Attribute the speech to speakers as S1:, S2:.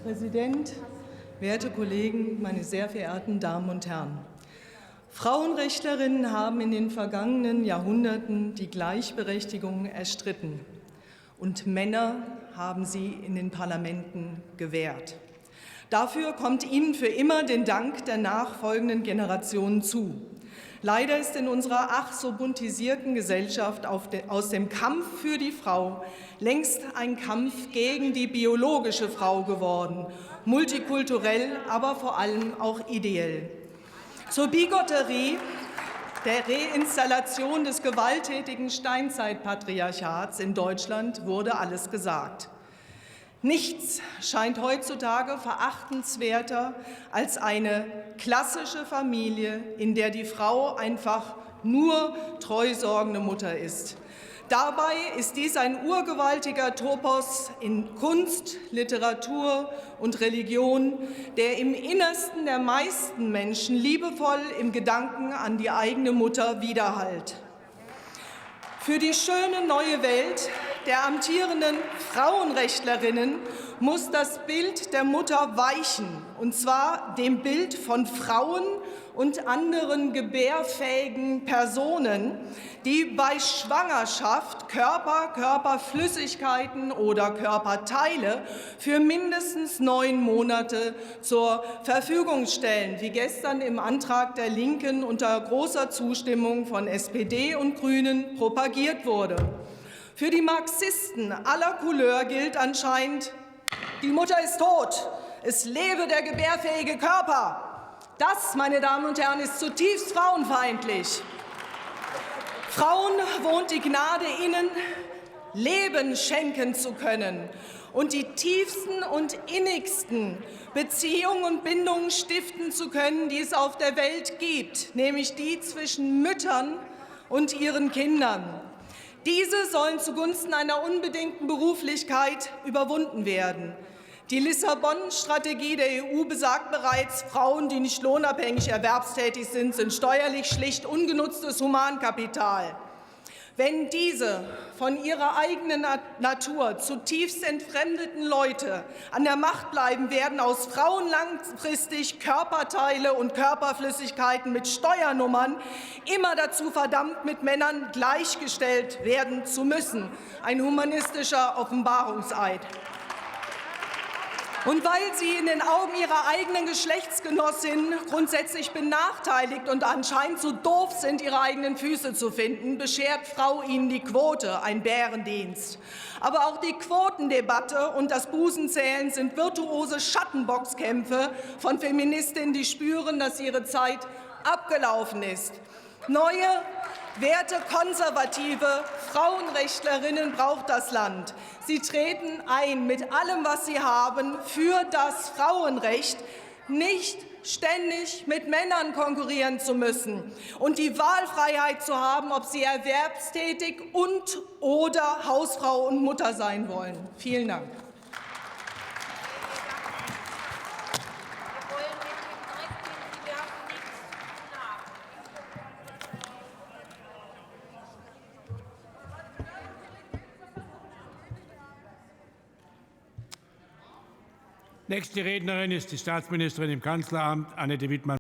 S1: Präsident, werte Kollegen, meine sehr verehrten Damen und Herren! Frauenrechtlerinnen haben in den vergangenen Jahrhunderten die Gleichberechtigung erstritten, und Männer haben sie in den Parlamenten gewährt. Dafür kommt ihnen für immer den Dank der nachfolgenden Generationen zu. Leider ist in unserer ach so buntisierten Gesellschaft aus dem Kampf für die Frau längst ein Kampf gegen die biologische Frau geworden, multikulturell, aber vor allem auch ideell. Zur Bigotterie der Reinstallation des gewalttätigen Steinzeitpatriarchats in Deutschland wurde alles gesagt. Nichts scheint heutzutage verachtenswerter als eine klassische Familie, in der die Frau einfach nur treusorgende Mutter ist. Dabei ist dies ein urgewaltiger Topos in Kunst, Literatur und Religion, der im Innersten der meisten Menschen liebevoll im Gedanken an die eigene Mutter widerhallt. Für die schöne neue Welt der amtierenden Frauenrechtlerinnen muss das Bild der Mutter weichen, und zwar dem Bild von Frauen und anderen gebärfähigen Personen, die bei Schwangerschaft Körperflüssigkeiten oder Körperteile für mindestens 9 Monate zur Verfügung stellen, wie gestern im Antrag der Linken unter großer Zustimmung von SPD und Grünen propagiert wurde. Für die Marxisten aller Couleur gilt anscheinend: Die Mutter ist tot, es lebe der gebärfähige Körper. Das, meine Damen und Herren, ist zutiefst frauenfeindlich. Frauen wohnt die Gnade inne, Leben schenken zu können und die tiefsten und innigsten Beziehungen und Bindungen stiften zu können, die es auf der Welt gibt, nämlich die zwischen Müttern und ihren Kindern. Diese sollen zugunsten einer unbedingten Beruflichkeit überwunden werden. Die Lissabon-Strategie der EU besagt bereits, Frauen, die nicht lohnabhängig erwerbstätig sind, sind steuerlich schlicht ungenutztes Humankapital. Wenn diese von ihrer eigenen Natur zutiefst entfremdeten Leute an der Macht bleiben, werden aus Frauen langfristig Körperteile und Körperflüssigkeiten mit Steuernummern immer dazu verdammt, mit Männern gleichgestellt werden zu müssen. Ein humanistischer Offenbarungseid. Und weil sie in den Augen ihrer eigenen Geschlechtsgenossinnen grundsätzlich benachteiligt und anscheinend so doof sind, ihre eigenen Füße zu finden, beschert Frau ihnen die Quote, ein Bärendienst. Aber auch die Quotendebatte und das Busenzählen sind virtuose Schattenboxkämpfe von Feministinnen, die spüren, dass ihre Zeit abgelaufen ist. Neue, wertekonservative Frauenrechtlerinnen braucht das Land. Sie treten ein mit allem, was sie haben, für das Frauenrecht, nicht ständig mit Männern konkurrieren zu müssen und die Wahlfreiheit zu haben, ob sie erwerbstätig oder Hausfrau und Mutter sein wollen. Vielen Dank.
S2: Nächste Rednerin ist die Staatsministerin im Kanzleramt, Annette Wittmann.